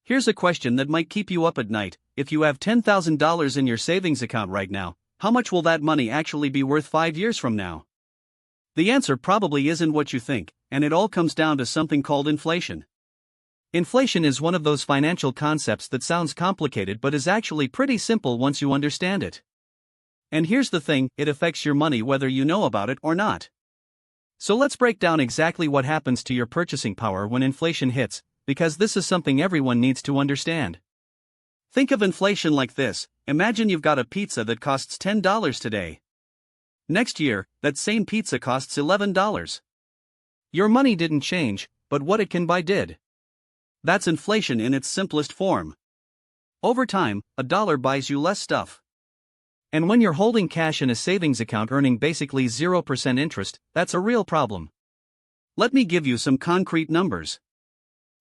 Here's a question that might keep you up at night. If you have $10,000 in your savings account right now, how much will that money actually be worth 5 years from now? The answer probably isn't what you think, and it all comes down to something called inflation. Inflation is one of those financial concepts that sounds complicated but is actually pretty simple once you understand it. And here's the thing, it affects your money whether you know about it or not. So let's break down exactly what happens to your purchasing power when inflation hits, because this is something everyone needs to understand. Think of inflation like this: imagine you've got a pizza that costs $10 today. Next year, that same pizza costs $11. Your money didn't change, but what it can buy did. That's inflation in its simplest form. Over time, a dollar buys you less stuff. And when you're holding cash in a savings account earning basically 0% interest, that's a real problem. Let me give you some concrete numbers.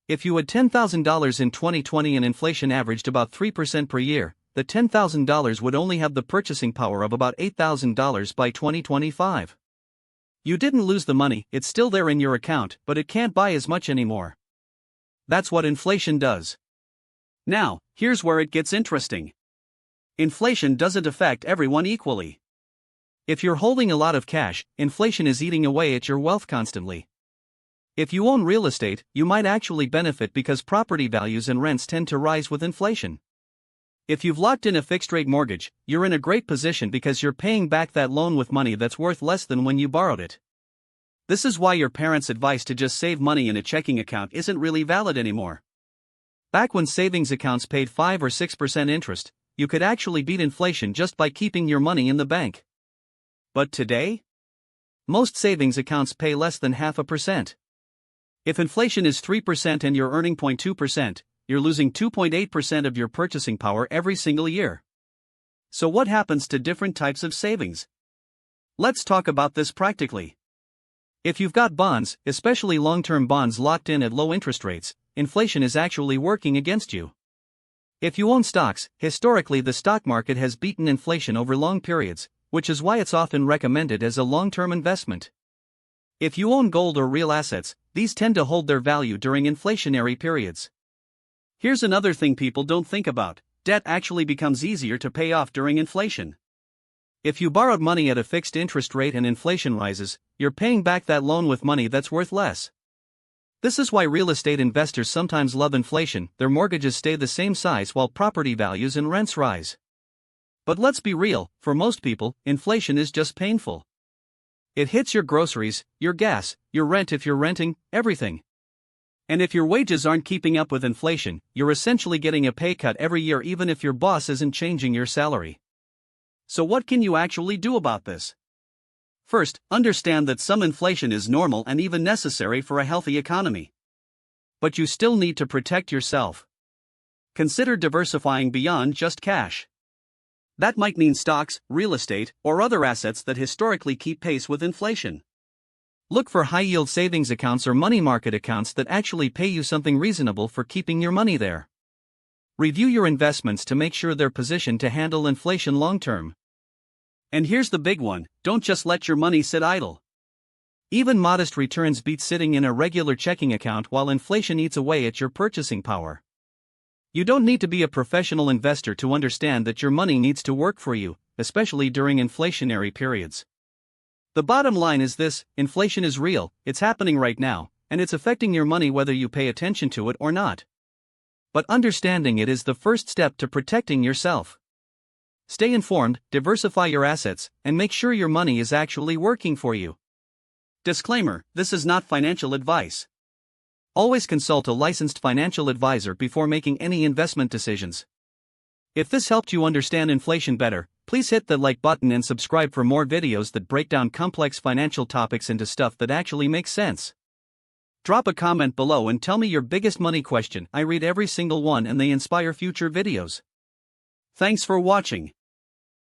If you had $10,000 in 2020 and inflation averaged about 3% per year, the $10,000 would only have the purchasing power of about $8,000 by 2025. You didn't lose the money, it's still there in your account, but it can't buy as much anymore. That's what inflation does. Now, here's where it gets interesting. Inflation doesn't affect everyone equally. If you're holding a lot of cash, inflation is eating away at your wealth constantly. If you own real estate, you might actually benefit because property values and rents tend to rise with inflation. If you've locked in a fixed-rate mortgage, you're in a great position because you're paying back that loan with money that's worth less than when you borrowed it. This is why your parents' advice to just save money in a checking account isn't really valid anymore. Back when savings accounts paid 5 or 6% interest, you could actually beat inflation just by keeping your money in the bank. But today? Most savings accounts pay less than 0.5%. If inflation is 3% and you're earning 0.2%, you're losing 2.8% of your purchasing power every single year. So what happens to different types of savings? Let's talk about this practically. If you've got bonds, especially long-term bonds locked in at low interest rates, inflation is actually working against you. If you own stocks, historically the stock market has beaten inflation over long periods, which is why it's often recommended as a long-term investment. If you own gold or real assets, these tend to hold their value during inflationary periods. Here's another thing people don't think about: debt actually becomes easier to pay off during inflation. If you borrowed money at a fixed interest rate and inflation rises, you're paying back that loan with money that's worth less. This is why real estate investors sometimes love inflation. Their mortgages stay the same size while property values and rents rise. But let's be real, for most people, inflation is just painful. It hits your groceries, your gas, your rent if you're renting, everything. And if your wages aren't keeping up with inflation, you're essentially getting a pay cut every year even if your boss isn't changing your salary. So what can you actually do about this? First, understand that some inflation is normal and even necessary for a healthy economy. But you still need to protect yourself. Consider diversifying beyond just cash. That might mean stocks, real estate, or other assets that historically keep pace with inflation. Look for high-yield savings accounts or money market accounts that actually pay you something reasonable for keeping your money there. Review your investments to make sure they're positioned to handle inflation long-term. And here's the big one: don't just let your money sit idle. Even modest returns beat sitting in a regular checking account while inflation eats away at your purchasing power. You don't need to be a professional investor to understand that your money needs to work for you, especially during inflationary periods. The bottom line is this: inflation is real, it's happening right now, and it's affecting your money whether you pay attention to it or not. But understanding it is the first step to protecting yourself. Stay informed, diversify your assets, and make sure your money is actually working for you. Disclaimer: this is not financial advice. Always consult a licensed financial advisor before making any investment decisions. If this helped you understand inflation better, please hit the like button and subscribe for more videos that break down complex financial topics into stuff that actually makes sense. Drop a comment below and tell me your biggest money question. I read every single one and they inspire future videos. Thanks for watching.